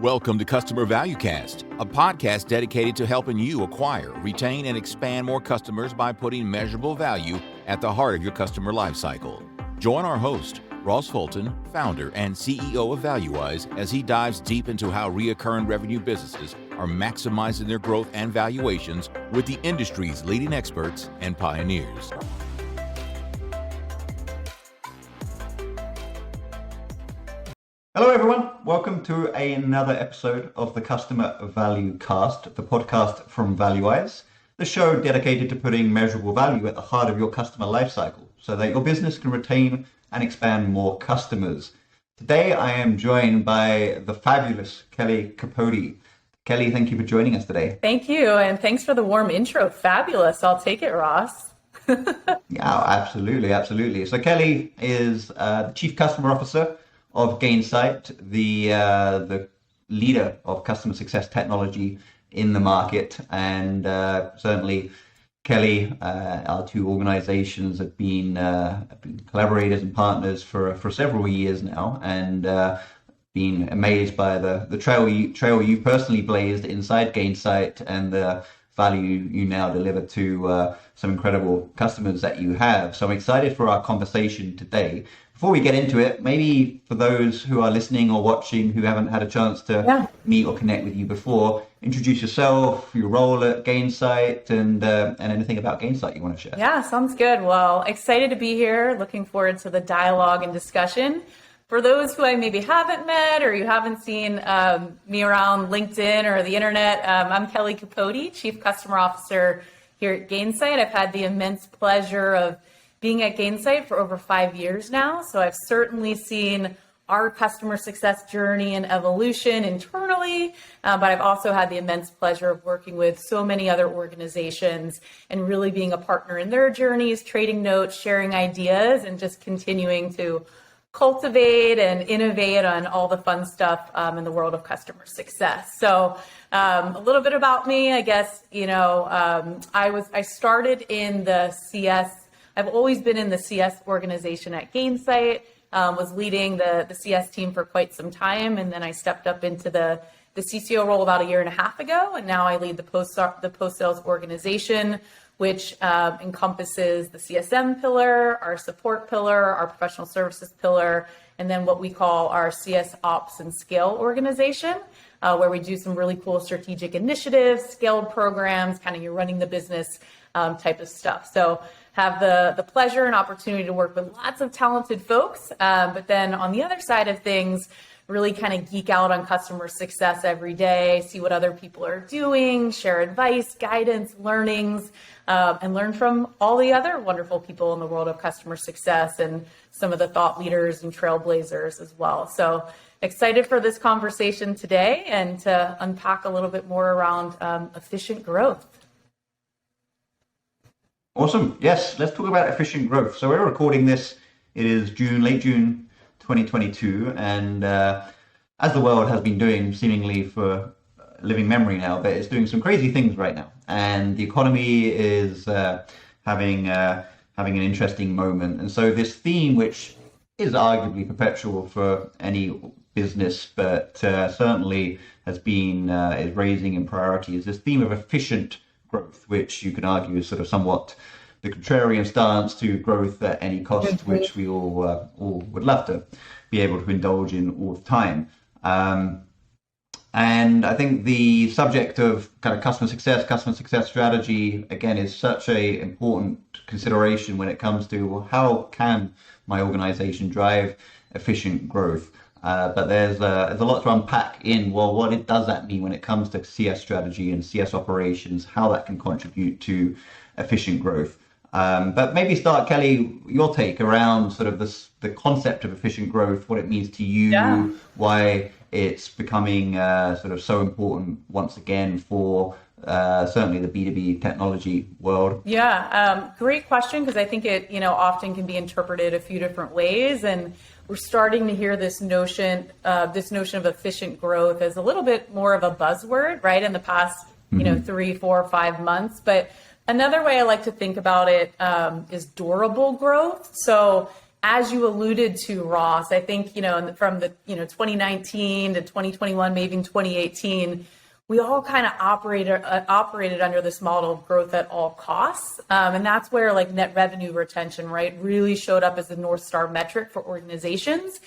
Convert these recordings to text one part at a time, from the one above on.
Welcome to Customer Value Cast, a podcast dedicated to helping you acquire, retain, and expand more customers by putting measurable value at the heart of your customer lifecycle. Join our host, Ross Fulton, founder and CEO of ValueWise, as he dives deep into how recurring revenue businesses are maximizing their growth and valuations with the industry's leading experts and pioneers. Hello everyone, welcome to another episode of the Customer Value Cast, the podcast from ValueWise, the show dedicated to putting measurable value at the heart of your customer lifecycle so that your business can retain and expand more customers. Today I am joined by the fabulous Kellie Capote. Kellie, thank you for joining us today. Thank you, and thanks for the warm intro. Fabulous. I'll take it, Ross. Yeah, absolutely. So Kellie is the Chief Customer Officer of Gainsight, the leader of customer success technology in the market, and certainly Kellie, our two organizations have been collaborators and partners for several years now, and been amazed by the trail you personally blazed inside Gainsight and the value you now deliver to some incredible customers that you have. So I'm excited for our conversation today. Before we get into it, maybe for those who are listening or watching who haven't had a chance to meet or connect with you before, introduce yourself, your role at Gainsight, and anything about Gainsight you want to share. Yeah, sounds good. Well, excited to be here. Looking forward to the dialogue and discussion. For those who I maybe haven't met or you haven't seen me around LinkedIn or the internet, I'm Kellie Capote, Chief Customer Officer here at Gainsight. I've had the immense pleasure of being at Gainsight for over 5 years now. So I've certainly seen our customer success journey and evolution internally, but I've also had the immense pleasure of working with so many other organizations and really being a partner in their journeys, trading notes, sharing ideas, and just continuing to cultivate and innovate on all the fun stuff in the world of customer success. So a little bit about me, I guess, I started in the CS. I've always been in the CS organization at Gainsight, was leading the CS team for quite some time. And then I stepped up into the CCO role about 1.5 years ago. And now I lead the post-sales organization, which encompasses the CSM pillar, our support pillar, our professional services pillar, and then what we call our CS Ops and Scale organization, where we do some really cool strategic initiatives, scaled programs, kind of you're running the business type of stuff. So have the pleasure and opportunity to work with lots of talented folks, but then on the other side of things, really kind of geek out on customer success every day, see what other people are doing, share advice, guidance, learnings, and learn from all the other wonderful people in the world of customer success and some of the thought leaders and trailblazers as well. So excited for this conversation today and to unpack a little bit more around efficient growth. Awesome. Yes, let's talk about efficient growth. So we're recording this, it is late June 2022, and as the world has been doing seemingly for living memory now, but it's doing some crazy things right now, and the economy is having an interesting moment. And so this theme, which is arguably perpetual for any business, but certainly has been is raising in priority, is this theme of efficient growth, which you can argue is sort of somewhat the contrarian stance to growth at any cost, which we all would love to be able to indulge in all the time. And I think the subject of kind of customer success strategy, again, is such a important consideration when it comes to how can my organization drive efficient growth. But there's a lot to unpack in, well, what does that mean when it comes to CS strategy and CS operations, how that can contribute to efficient growth. But maybe start, Kellie, your take around sort of the concept of efficient growth, what it means to you, why it's becoming sort of so important once again for certainly the B2B technology world. Yeah, great question, because I think it often can be interpreted a few different ways, and we're starting to hear this notion of efficient growth as a little bit more of a buzzword, right, in the past 3, 4, 5 months. But another way I like to think about it is durable growth. So as you alluded to, Ross, I think, from the, 2019 to 2021, maybe even 2018, we all kind of operated under this model of growth at all costs. And that's where like net revenue retention, right, really showed up as the North Star metric for organizations.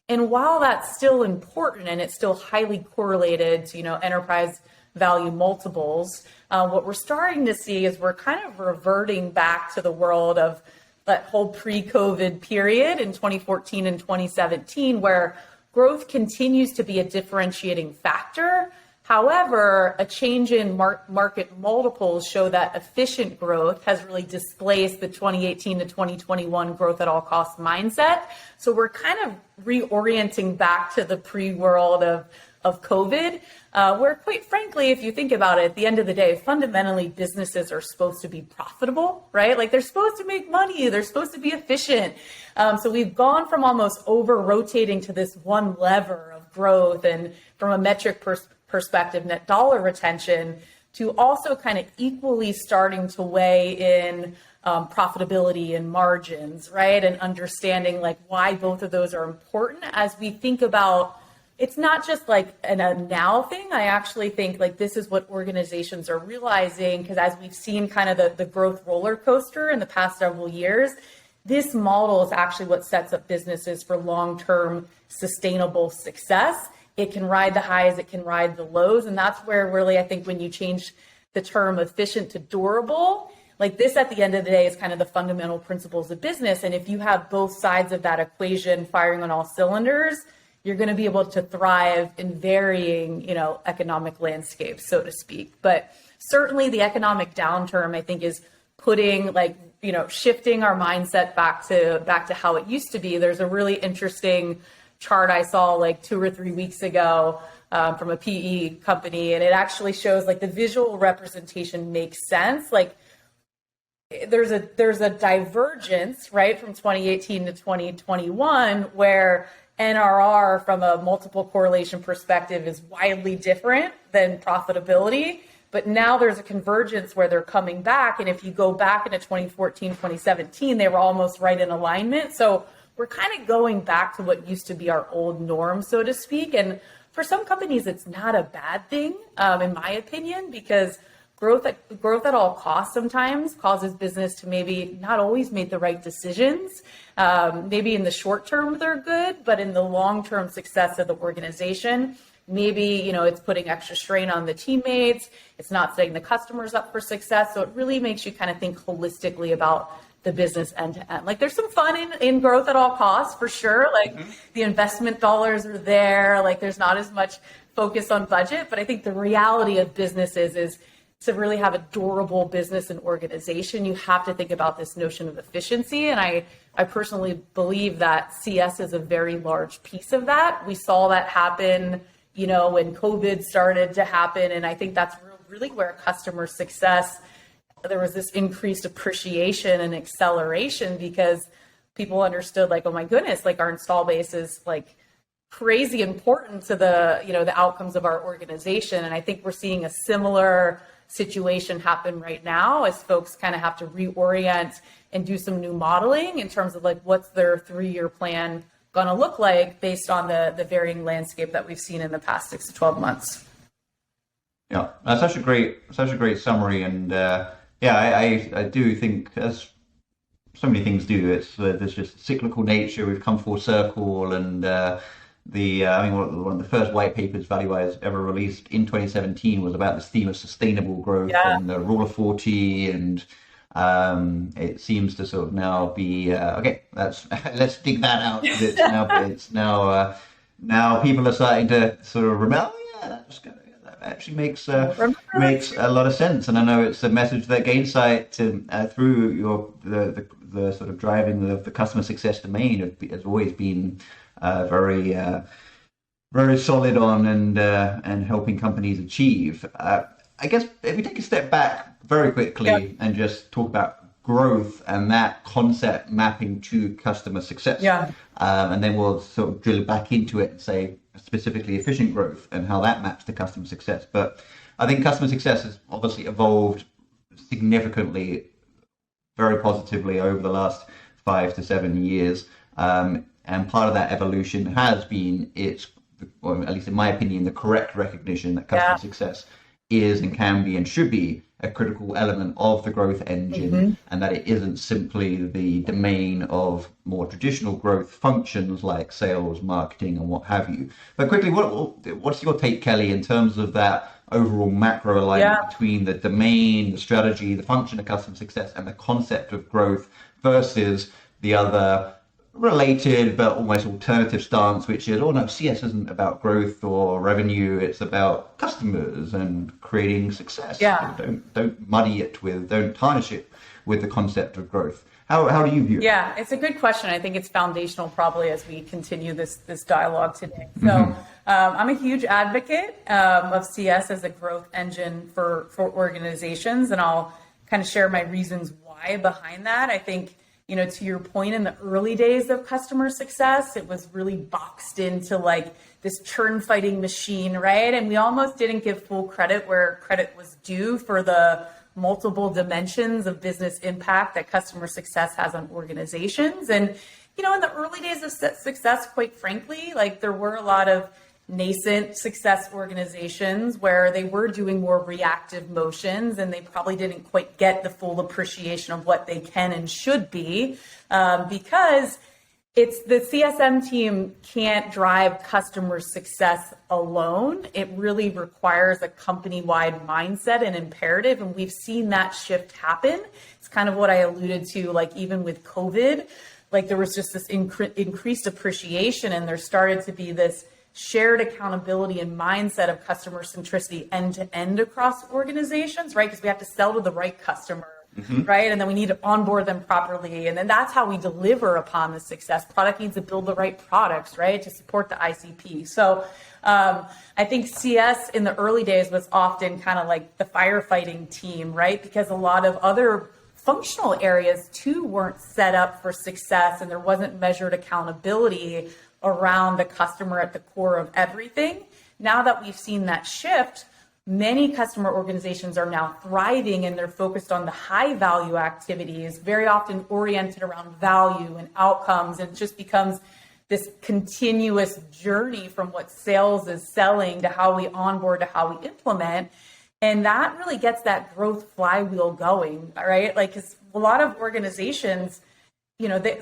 And while that's still important and it's still highly correlated to, enterprise value multiples, what we're starting to see is we're kind of reverting back to the world of that whole pre-COVID period in 2014 and 2017, where growth continues to be a differentiating factor. However, a change in market multiples show that efficient growth has really displaced the 2018 to 2021 growth at all costs mindset. So we're kind of reorienting back to the pre-world of COVID, where quite frankly, if you think about it, at the end of the day, fundamentally businesses are supposed to be profitable, right? Like they're supposed to make money, they're supposed to be efficient. So we've gone from almost over-rotating to this one lever of growth, and from a metric perspective, net dollar retention, to also kind of equally starting to weigh in profitability and margins, right? And understanding like why both of those are important as we think about, it's not just like a now thing. I actually think like this is what organizations are realizing, because as we've seen kind of the growth roller coaster in the past several years, this model is actually what sets up businesses for long-term sustainable success. It can ride the highs, it can ride the lows. And that's where really, I think when you change the term efficient to durable, like this at the end of the day is kind of the fundamental principles of business. And if you have both sides of that equation firing on all cylinders, you're going to be able to thrive in varying, economic landscapes, so to speak. But certainly the economic downturn, I think, is putting shifting our mindset back to how it used to be. There's a really interesting chart I saw like 2 or 3 weeks ago from a PE company, and it actually shows like the visual representation makes sense. Like there's a divergence, right, from 2018 to 2021, where NRR from a multiple correlation perspective is wildly different than profitability. But now there's a convergence where they're coming back. And if you go back into 2014, 2017, they were almost right in alignment. So we're kind of going back to what used to be our old norm, so to speak. And for some companies, it's not a bad thing, in my opinion, because growth at all costs sometimes causes business to maybe not always make the right decisions. Maybe in the short term, they're good, but in the long-term success of the organization, maybe, it's putting extra strain on the teammates. It's not setting the customers up for success. So it really makes you kind of think holistically about the business end to end. Like there's some fun in growth at all costs for sure. Like the investment dollars are there. Like there's not as much focus on budget, but I think the reality of businesses is to really have a durable business and organization, you have to think about this notion of efficiency. And I personally believe that CS is a very large piece of that. We saw that happen, when COVID started to happen. And I think that's really where customer success, there was this increased appreciation and acceleration because people understood like, oh my goodness, like our install base is like crazy important to the, the outcomes of our organization. And I think we're seeing a similar situation happen right now as folks kind of have to reorient and do some new modeling in terms of like what's their 3-year plan going to look like based on the varying landscape that we've seen in the past 6 to 12 months. Yeah, that's such a great summary. And I do think, as so many things do, there's just cyclical nature. We've come full circle, and one of the first white papers Value-Wise ever released in 2017 was about this theme of sustainable growth and the Rule of 40, and it seems to sort of now be okay. Let's dig that out. It's now people are starting to sort of remember. Oh yeah, that actually makes a lot of sense. And I know it's a message that Gainsight through the sort of driving of the customer success domain has always been very solid on and helping companies achieve. I guess if we take a step back very quickly and just talk about growth and that concept mapping to customer success, and then we'll sort of drill back into it and say specifically efficient growth and how that maps to customer success. But I think customer success has obviously evolved significantly, very positively over the last 5 to 7 years. And part of that evolution has been or at least in my opinion, the correct recognition that customer success is and can be and should be a critical element of the growth engine, and that it isn't simply the domain of more traditional growth functions like sales, marketing, and what have you. But quickly, what's your take, Kellie, in terms of that overall macro alignment between the domain, the strategy, the function of customer success, and the concept of growth versus the other related but almost alternative stance, which is, oh no, CS isn't about growth or revenue, it's about customers and creating success. Don't muddy it don't tarnish it with the concept of growth. How do you view it? Yeah, it's a good question. I think it's foundational probably as we continue this dialogue today. So I'm a huge advocate of CS as a growth engine for organizations, and I'll kind of share my reasons why behind that. I think, to your point, in the early days of customer success, it was really boxed into like this churn fighting machine, right? And we almost didn't give full credit where credit was due for the multiple dimensions of business impact that customer success has on organizations. And, in the early days of success, quite frankly, like there were a lot of nascent success organizations where they were doing more reactive motions, and they probably didn't quite get the full appreciation of what they can and should be, because it's the CSM team can't drive customer success alone. It really requires a company-wide mindset and imperative, and we've seen that shift happen. It's kind of what I alluded to, like even with COVID, like there was just this increased appreciation, and there started to be this shared accountability and mindset of customer centricity end to end across organizations, right? Because we have to sell to the right customer, right? And then we need to onboard them properly. And then that's how we deliver upon the success. Product needs to build the right products, right? To support the ICP. So I think CS in the early days was often kind of like the firefighting team, right? Because a lot of other functional areas too weren't set up for success, and there wasn't measured accountability around the customer at the core of everything. Now that we've seen that shift, many customer organizations are now thriving, and they're focused on the high value activities, very often oriented around value and outcomes. And it just becomes this continuous journey from what sales is selling to how we onboard to how we implement. And that really gets that growth flywheel going, right? Like, 'cause a lot of organizations,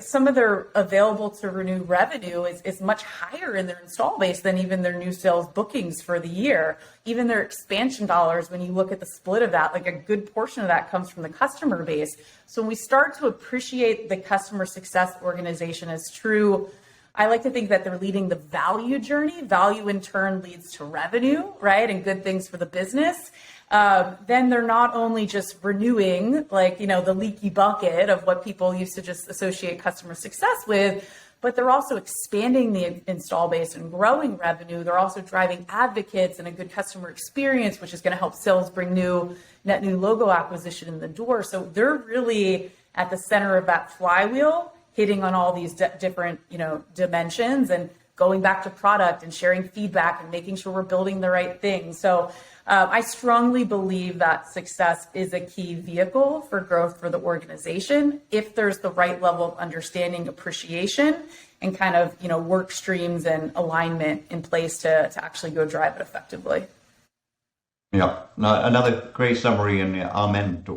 some of their available to renew revenue is much higher in their install base than even their new sales bookings for the year. Even their expansion dollars, when you look at the split of that, like a good portion of that comes from the customer base. So when we start to appreciate the customer success organization as true, I like to think that they're leading the value journey. Value in turn leads to revenue, right? And good things for the business. Then they're not only just renewing, like, the leaky bucket of what people used to just associate customer success with, but they're also expanding the install base and growing revenue. They're also driving advocates and a good customer experience, which is going to help sales bring net new logo acquisition in the door. So they're really at the center of that flywheel, hitting on all these different, dimensions, and going back to product and sharing feedback and making sure we're building the right thing. So I strongly believe that success is a key vehicle for growth for the organization if there's the right level of understanding, appreciation, and kind of, work streams and alignment in place to actually go drive it effectively. Yeah, no, another great summary, and amen to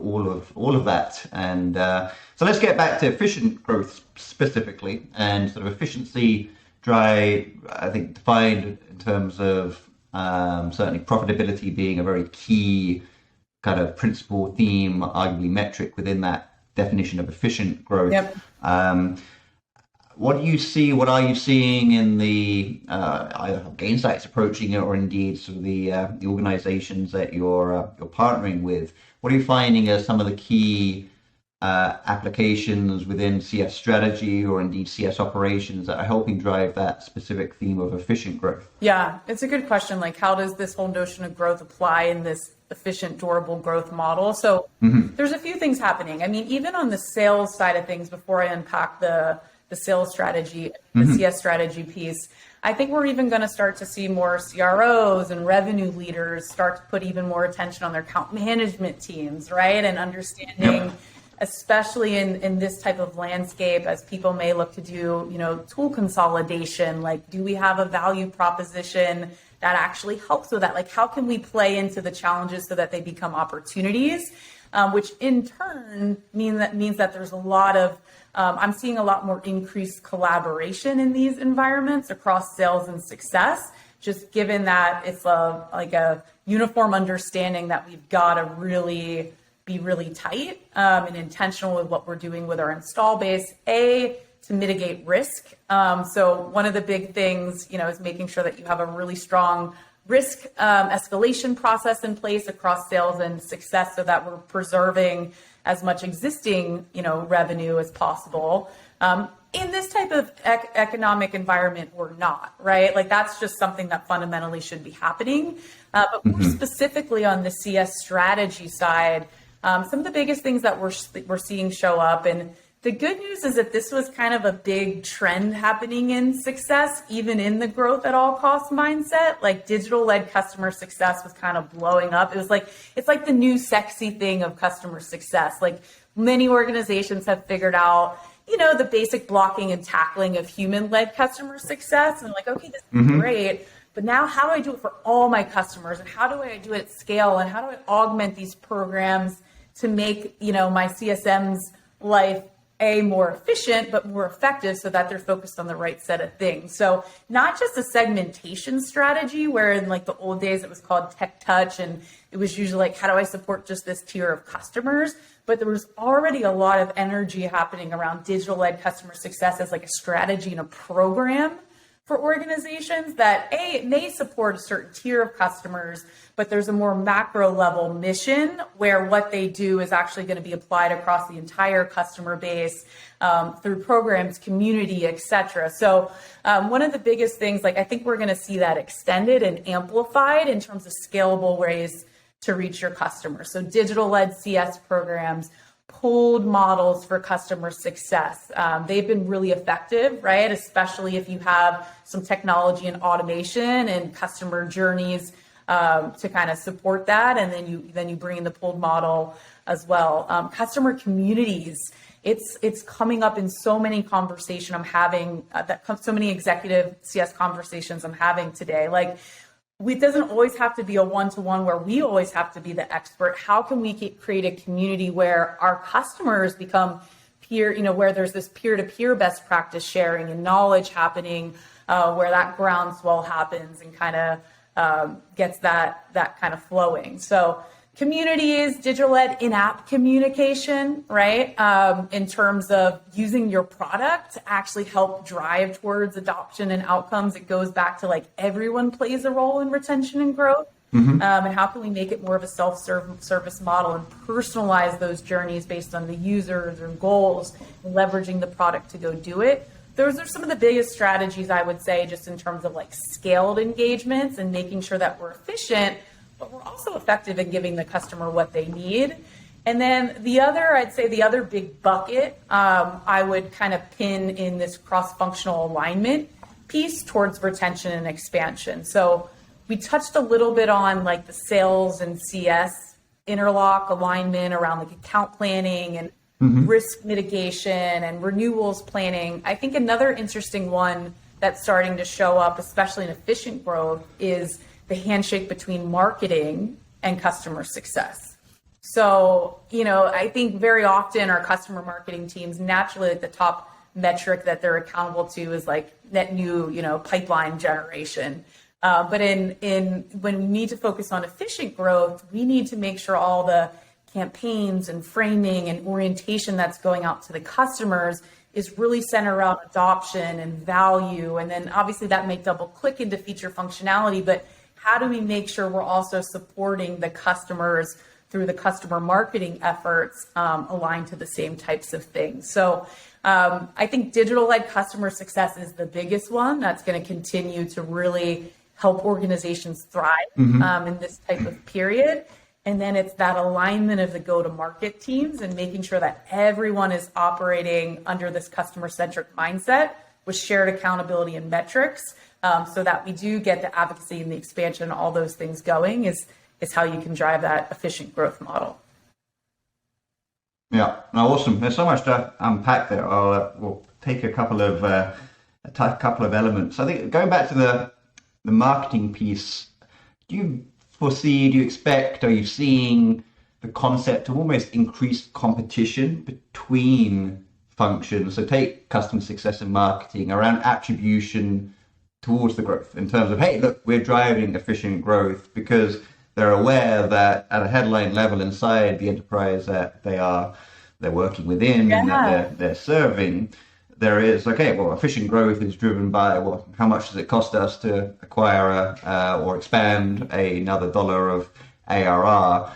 all of that. And so let's get back to efficient growth specifically, and sort of efficiency I think defined in terms of certainly profitability being a very key kind of principal theme, arguably metric within that definition of efficient growth. Yep. What do you see? What are you seeing in the either how Gainsight's approaching it, or indeed sort of the organizations that you're partnering with? What are you finding as some of the key applications within CS strategy, or indeed CS operations, that are helping drive that specific theme of efficient growth? Yeah, it's a good question. Like, how does this whole notion of growth apply in this efficient, durable growth model? So there's a few things happening. I mean, even on the sales side of things, before I unpack the sales strategy, the CS strategy piece, I think we're even going to start to see more CROs and revenue leaders start to put even more attention on their account management teams, right? And understanding especially in this type of landscape, as people may look to do, tool consolidation, like, do we have a value proposition that actually helps with that? Like, how can we play into the challenges so that they become opportunities, which in turn means that there's a lot of, I'm seeing a lot more increased collaboration in these environments across sales and success, just given that it's a uniform understanding that we've got to really be really tight and intentional with what we're doing with our install base, to mitigate risk. So one of the big things, is making sure that you have a really strong risk escalation process in place across sales and success, so that we're preserving as much existing, revenue as possible. In this type of economic environment, we're not, right? Like, that's just something that fundamentally should be happening. But more specifically on the CS strategy side, some of the biggest things that we're seeing show up, and the good news is that this was kind of a big trend happening in success, even in the growth at all costs mindset. Like, digital-led customer success was kind of blowing up. It's like the new sexy thing of customer success. Like, many organizations have figured out, the basic blocking and tackling of human-led customer success. And like, okay, this is great, but now how do I do it for all my customers? And how do I do it at scale? And how do I augment these programs to make, my CSM's life more efficient, but more effective, so that they're focused on the right set of things? So not just a segmentation strategy, where in like the old days it was called tech touch, and it was usually like, how do I support just this tier of customers? But there was already a lot of energy happening around digital-led customer success as like a strategy and a program for organizations that it may support a certain tier of customers, but there's a more macro level mission where what they do is actually going to be applied across the entire customer base through programs, community, et cetera. So one of the biggest things, like, I think we're going to see that extended and amplified in terms of scalable ways to reach your customers. So digital-led CS programs, pooled models for customer success. They've been really effective, right? Especially if you have some technology and automation and customer journeys to kind of support that. And then you bring in the pooled model as well. Customer communities. It's coming up in so many conversations I'm having, so many executive CS conversations I'm having today. Like, it doesn't always have to be a one-to-one where we always have to be the expert. How can we create a community where our customers become peer, where there's this peer-to-peer best practice sharing and knowledge happening, where that groundswell happens and kind of gets that kind of flowing. So communities, digital-led in-app communication, right? In terms of using your product to actually help drive towards adoption and outcomes. It goes back to like, everyone plays a role in retention and growth. And how can we make it more of a self-service model and personalize those journeys based on the users or goals, and leveraging the product to go do it. Those are some of the biggest strategies, I would say, just in terms of like scaled engagements and making sure that we're efficient, but we're also effective in giving the customer what they need. And then I'd say the other big bucket, I would kind of pin in this cross-functional alignment piece towards retention and expansion. So we touched a little bit on like the sales and CS interlock alignment around like account planning and risk mitigation and renewals planning. I think another interesting one that's starting to show up, especially in efficient growth, is the handshake between marketing and customer success. So, I think very often our customer marketing teams, naturally, like, the top metric that they're accountable to is like net new, pipeline generation. But when we need to focus on efficient growth, we need to make sure all the campaigns and framing and orientation that's going out to the customers is really centered around adoption and value. And then obviously that may double click into feature functionality, but how do we make sure we're also supporting the customers through the customer marketing efforts aligned to the same types of things? So I think digital-led customer success is the biggest one that's going to continue to really help organizations thrive in this type of period. And then it's that alignment of the go-to-market teams and making sure that everyone is operating under this customer-centric mindset with shared accountability and metrics, so that we do get the advocacy and the expansion and all those things going is how you can drive that efficient growth model. Yeah, no, awesome. There's so much to unpack there. We'll take a couple of elements. I think going back to the marketing piece, do you expect, are you seeing the concept of almost increased competition between functions? So take customer success and marketing around attribution towards the growth in terms of, hey, look, we're driving efficient growth because they're aware that at a headline level inside the enterprise that they're working within and that Yeah. they're serving, there is, okay, well, efficient growth is driven by, well, how much does it cost us to acquire or expand another dollar of ARR?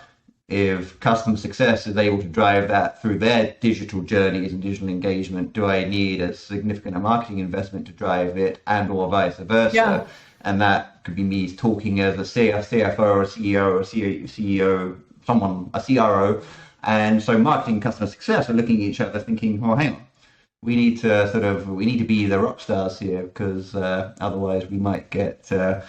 If customer success is able to drive that through their digital journeys and digital engagement, do I need a significant marketing investment to drive it, and or vice Yeah. versa? And that could be me talking as a CFO, a CEO, a CEO, someone, a CRO. And so marketing and customer success are looking at each other thinking, oh, hang on, we need to be the rock stars here, because otherwise we might have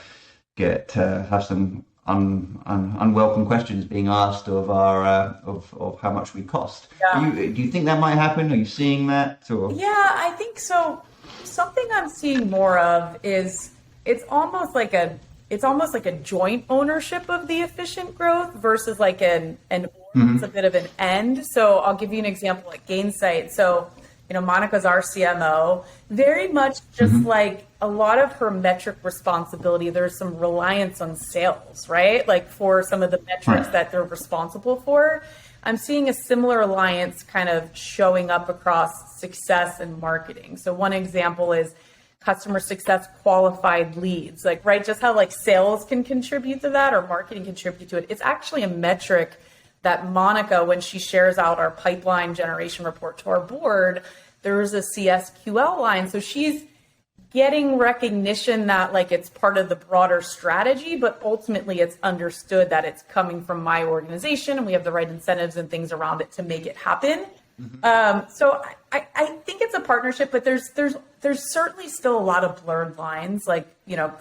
some unwelcome questions being asked of our of how much we cost. Yeah. Do you think that might happen? Are you seeing that? Or Yeah, I think so. Something I'm seeing more of is it's almost like a it's almost like a joint ownership of the efficient growth versus like an it's a bit of an end. So I'll give you an example like Gainsight. So, Monica's our CMO, very much just like a lot of her metric responsibility, there's some reliance on sales, right? Like for some of the metrics right. that they're responsible for. I'm seeing a similar alliance kind of showing up across success and marketing. So one example is customer success qualified leads, like, right, just how like sales can contribute to that or marketing contribute to it. It's actually a metric that Monica, when she shares out our pipeline generation report to our board, there's a CSQL line. So she's getting recognition that like it's part of the broader strategy, but ultimately it's understood that it's coming from my organization and we have the right incentives and things around it to make it happen. So I think it's a partnership, but there's certainly still a lot of blurred lines. Like,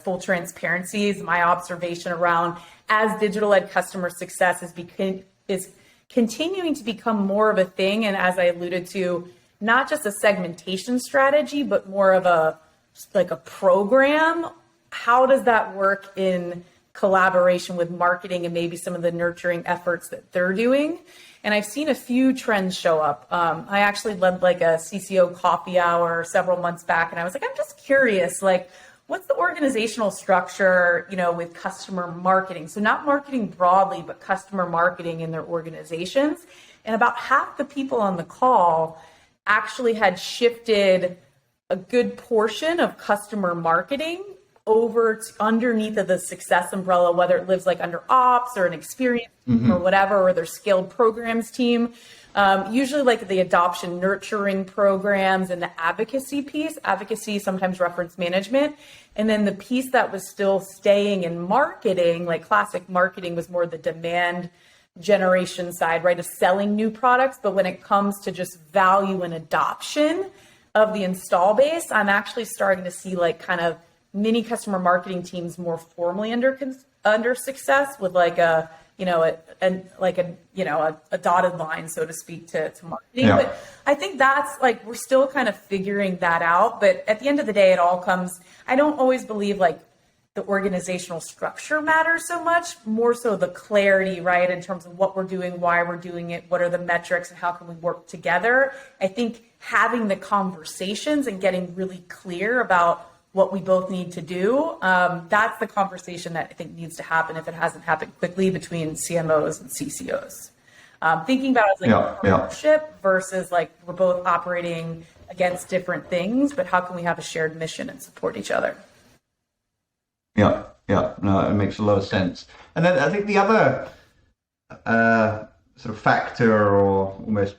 full transparency is my observation around as digital ed customer success is continuing to become more of a thing. And as I alluded to, not just a segmentation strategy, but more of a program. How does that work in collaboration with marketing and maybe some of the nurturing efforts that they're doing? And I've seen a few trends show up. I actually led like a CCO coffee hour several months back, and I was like, I'm just curious, like, what's the organizational structure, with customer marketing? So not marketing broadly, but customer marketing in their organizations. And about half the people on the call actually had shifted a good portion of customer marketing over to underneath of the success umbrella, whether it lives like under ops or an experience team or whatever, or their scaled programs team. Usually like the adoption nurturing programs and the advocacy piece. Advocacy sometimes reference management. And then the piece that was still staying in marketing, like classic marketing, was more the demand generation side, right, of selling new products. But when it comes to just value and adoption of the install base, I'm actually starting to see like kind of mini customer marketing teams more formally under success with like a dotted line, so to speak, to marketing. Yeah. But I think that's like, we're still kind of figuring that out. But at the end of the day, it all comes, I don't always believe like the organizational structure matters so much, more so the clarity, right, in terms of what we're doing, why we're doing it, what are the metrics, and how can we work together. I think having the conversations and getting really clear about what we both need to do, that's the conversation that I think needs to happen if it hasn't happened quickly between CMOs and CCOs. Thinking about it as like a partnership versus like we're both operating against different things, but how can we have a shared mission and support each other? Yeah, no, it makes a lot of sense. And then I think the other sort of factor, or almost,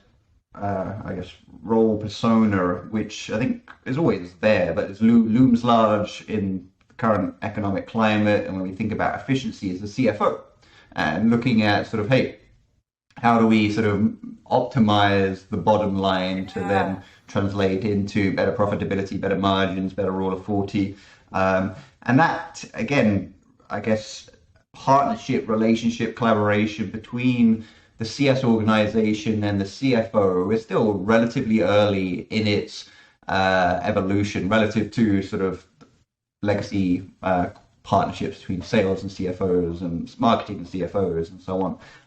I guess, role persona, which I think is always there, but it looms large in the current economic climate, and when we think about efficiency, is the CFO. And looking at sort of, hey, how do we sort of optimize the bottom line to then translate into better profitability, better margins, better Rule of 40? And that, again, I guess, partnership, relationship, collaboration between the CS organization and the CFO is still relatively early in its evolution relative to sort of legacy partnerships between sales and CFOs and marketing and CFOs and so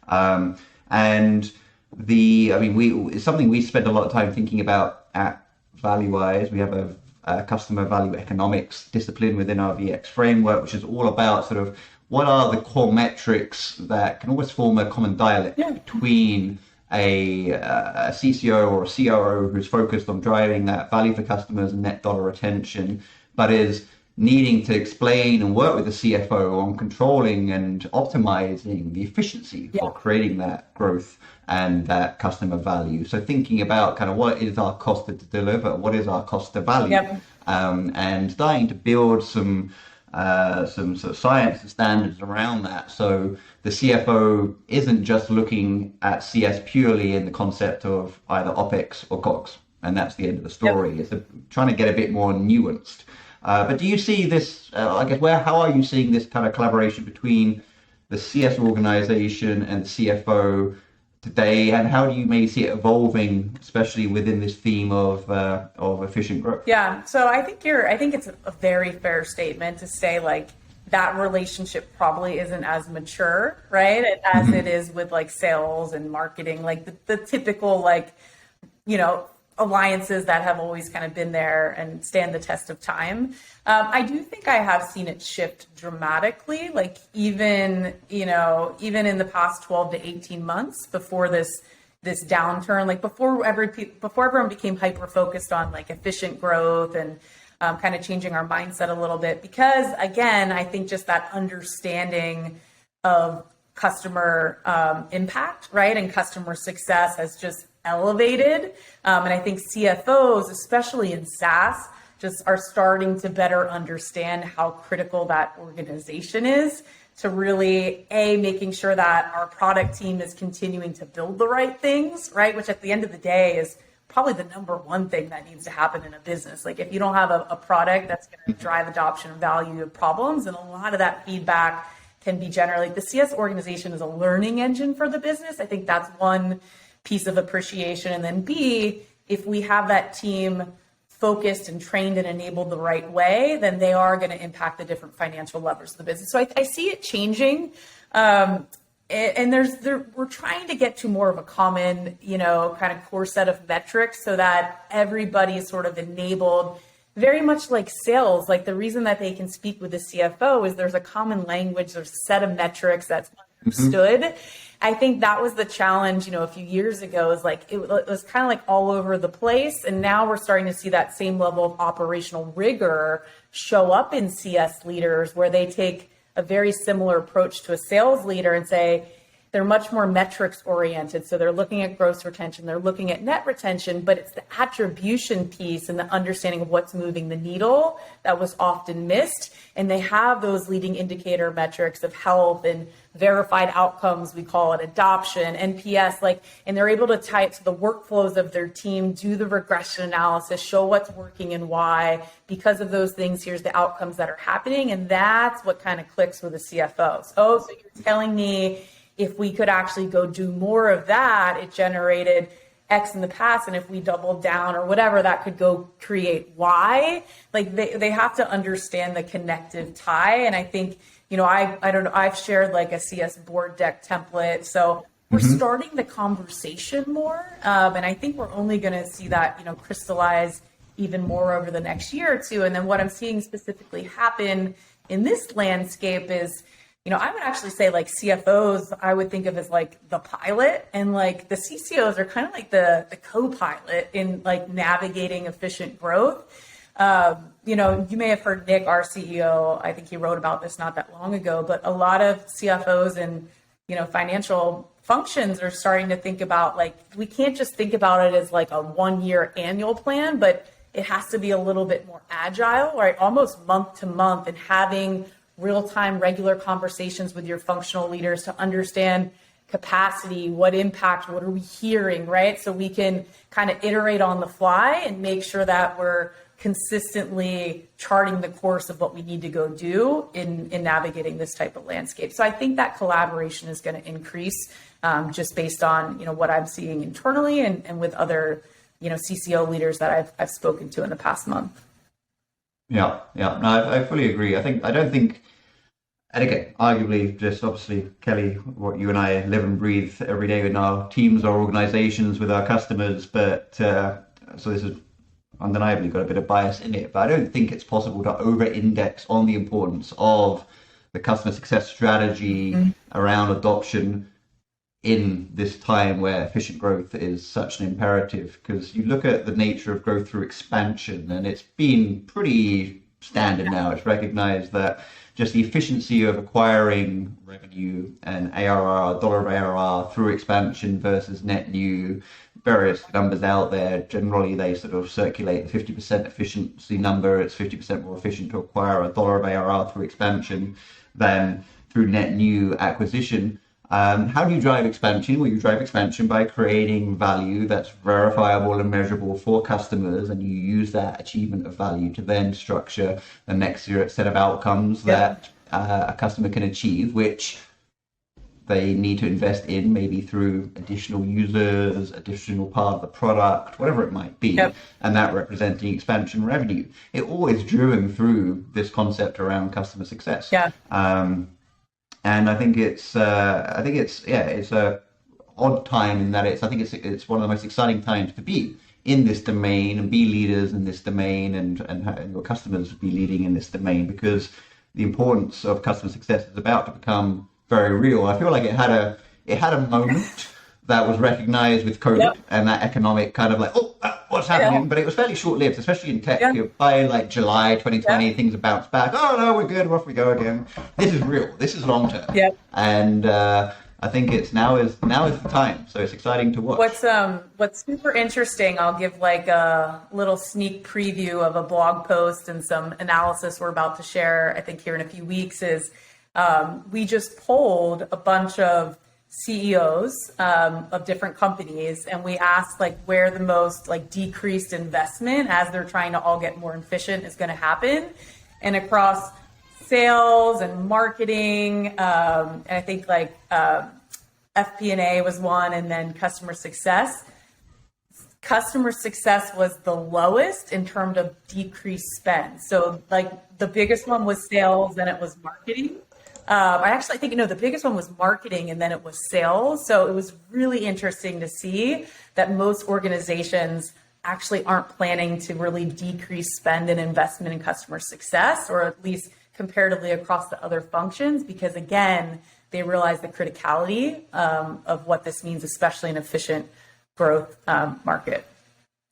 on. And it's something we spend a lot of time thinking about at ValueWise. We have a customer value economics discipline within our VX framework, which is all about sort of what are the core metrics that can always form a common dialect between a CCO or a CRO who's focused on driving that value for customers and net dollar retention, but is needing to explain and work with the CFO on controlling and optimizing the efficiency for creating that growth and that customer value. So thinking about kind of what is our cost to deliver, what is our cost to value, and starting to build some sort of science and standards around that. So the CFO isn't just looking at CS purely in the concept of either OPEX or COGS, and that's the end of the story. It's trying to get a bit more nuanced. But do you see this, how are you seeing this kind of collaboration between the CS organization and the CFO today, and how do you maybe see it evolving, especially within this theme of efficient growth? Yeah, so I think it's a very fair statement to say like that relationship probably isn't as mature, right, as it is with like sales and marketing, like the typical like, alliances that have always kind of been there and stand the test of time. I do think I have seen it shift dramatically, like even in the past 12 to 18 months before this downturn, like before everyone became hyper focused on like efficient growth and kind of changing our mindset a little bit, because again, I think just that understanding of customer impact, right, and customer success has just elevated. And I think CFOs, especially in SaaS, just are starting to better understand how critical that organization is to really, making sure that our product team is continuing to build the right things, right? Which at the end of the day is probably the number one thing that needs to happen in a business. Like if you don't have a product that's going to drive adoption of value of problems, and a lot of that feedback can be generally, the CS organization is a learning engine for the business. I think that's one piece of appreciation. And then B, if we have that team focused and trained and enabled the right way, then they are going to impact the different financial levers of the business. So I see it changing. And we're trying to get to more of a common, kind of core set of metrics so that everybody is sort of enabled, very much like sales. Like the reason that they can speak with the CFO is there's a common language, there's a set of metrics that's understood. I think that was the challenge, a few years ago, is like it was kind of like all over the place. And now we're starting to see that same level of operational rigor show up in CS leaders, where they take a very similar approach to a sales leader and say they're much more metrics oriented. So they're looking at gross retention, they're looking at net retention, but it's the attribution piece and the understanding of what's moving the needle that was often missed. And they have those leading indicator metrics of health and verified outcomes, we call it adoption, NPS, and they're able to tie it to the workflows of their team, do the regression analysis, show what's working and why. Because of those things, here's the outcomes that are happening. And that's what kind of clicks with the CFOs. Oh, so you're telling me if we could actually go do more of that, it generated X in the past, and if we doubled down or whatever, that could go create Y. Like they have to understand the connective tie. And I think, I don't know, I've shared like a CS board deck template. So we're starting the conversation more. And I think we're only going to see that, crystallize even more over the next year or two. And then what I'm seeing specifically happen in this landscape is, I would actually say like CFOs, I would think of as like the pilot, and like the CCOs are kind of like the co-pilot in like navigating efficient growth. You may have heard Nick, our CEO, I think he wrote about this not that long ago, but a lot of CFOs and, financial functions are starting to think about like, we can't just think about it as like a 1-year annual plan, but it has to be a little bit more agile, right? Almost month to month, and having real-time regular conversations with your functional leaders to understand capacity, what impact, what are we hearing, right? So we can kind of iterate on the fly and make sure that we're consistently charting the course of what we need to go do in navigating this type of landscape. So I think that collaboration is going to increase just based on, what I'm seeing internally and with other, CCO leaders that I've spoken to in the past month. Yeah. No, I fully agree. I don't think, and again, arguably, just obviously, Kelly, what you and I live and breathe every day in our teams, our organizations, with our customers, but so this is undeniably got a bit of bias in it, but I don't think it's possible to over-index on the importance of the customer success strategy around adoption in this time where efficient growth is such an imperative. Because you look at the nature of growth through expansion, and it's been pretty standard now. It's recognized that just the efficiency of acquiring revenue and ARR, dollar of ARR through expansion versus net new, various numbers out there. Generally, they sort of circulate the 50% efficiency number. It's 50% more efficient to acquire a dollar of ARR through expansion than through net new acquisition. How do you drive expansion? Well, you drive expansion by creating value that's verifiable and measurable for customers, and you use that achievement of value to then structure the next set of outcomes that a customer can achieve, which they need to invest in, maybe through additional users, additional part of the product, whatever it might be, and that representing expansion revenue. It always driven through this concept around customer success. And I think it's a odd time in that it's one of the most exciting times to be in this domain and be leaders in this domain, and your customers be leading in this domain, because the importance of customer success is about to become very real. I feel like it had a moment that was recognized with COVID and that economic kind of like, what's happening? But it was fairly short-lived, especially in tech. By like July 2020, things have bounced back. Oh no, we're good. Off we go again. This is real. This is long-term. And I think now is the time. So it's exciting to watch. What's super interesting, I'll give like a little sneak preview of a blog post and some analysis we're about to share, I think here in a few weeks, is we just polled a bunch of CEOs of different companies, and we asked like where the most like decreased investment as they're trying to all get more efficient is going to happen. And across sales and marketing, and I think like FP&A was one, and then customer success. Customer success was the lowest in terms of decreased spend. So like the biggest one was sales, then it was marketing. I think, the biggest one was marketing, and then it was sales. So it was really interesting to see that most organizations actually aren't planning to really decrease spend and investment in customer success, or at least comparatively across the other functions, because again, they realize the criticality of what this means, especially in efficient growth market.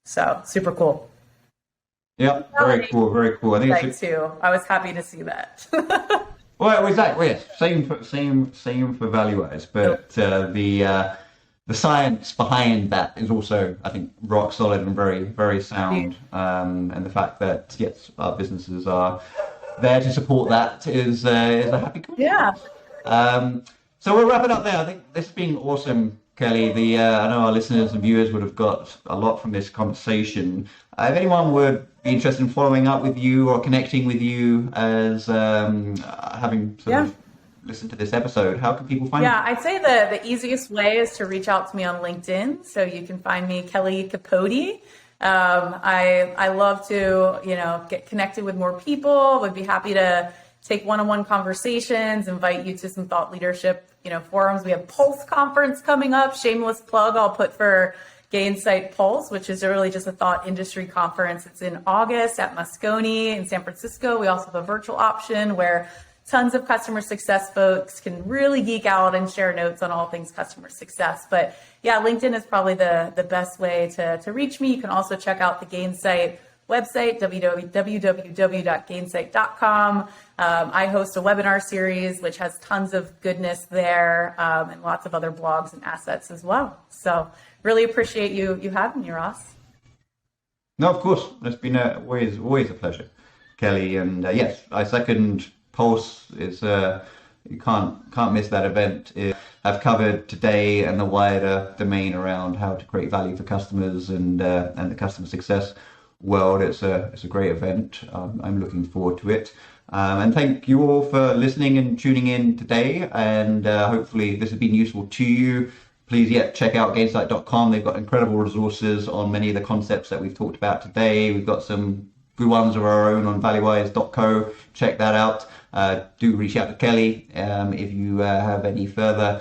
So super cool. Yeah, very cool, very cool. I think too. I was happy to see that. Well, exactly. Yes, same for value-wise, but the science behind that is also, I think, rock solid and very, very sound. And the fact that yes, our businesses are there to support that is a happy cause. Yeah. So we'll wrap it up there. I think this has been awesome, Kelly. I know our listeners and viewers would have got a lot from this conversation. If anyone would be interested in following up with you or connecting with you as having sort of listened to this episode, how can people find you? I'd say the easiest way is to reach out to me on LinkedIn. So you can find me Kellie Capote. I love to, get connected with more people. Would be happy to take one-on-one conversations, invite you to some thought leadership, forums. We have Pulse conference coming up. Shameless plug I'll put for Gainsight Pulse, which is really just a thought industry conference. It's in August at Moscone in San Francisco. We also have a virtual option where tons of customer success folks can really geek out and share notes on all things customer success. But yeah, LinkedIn is probably the best way to reach me. You can also check out the Gainsight website, www.gainsight.com. I host a webinar series, which has tons of goodness there, and lots of other blogs and assets as well. So really appreciate you having me, Ross. No, of course. It's been always a pleasure, Kelly. And yes, I second Pulse. Is you can't miss that event. I've covered today and the wider domain around how to create value for customers and the customer success world. It's a great event. I'm looking forward to it. And thank you all for listening and tuning in today. And hopefully this has been useful to you. Please, check out Gainsight.com. They've got incredible resources on many of the concepts that we've talked about today. We've got some good ones of our own on valuewise.co. Check that out. Do reach out to Kellie if you have any further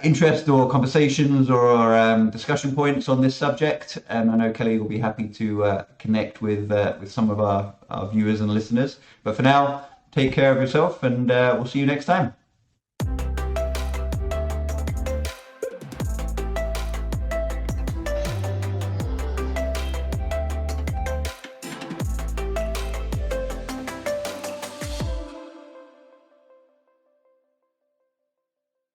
interest or conversations or discussion points on this subject. And I know Kellie will be happy to connect with some of our viewers and listeners. But for now, take care of yourself, and we'll see you next time.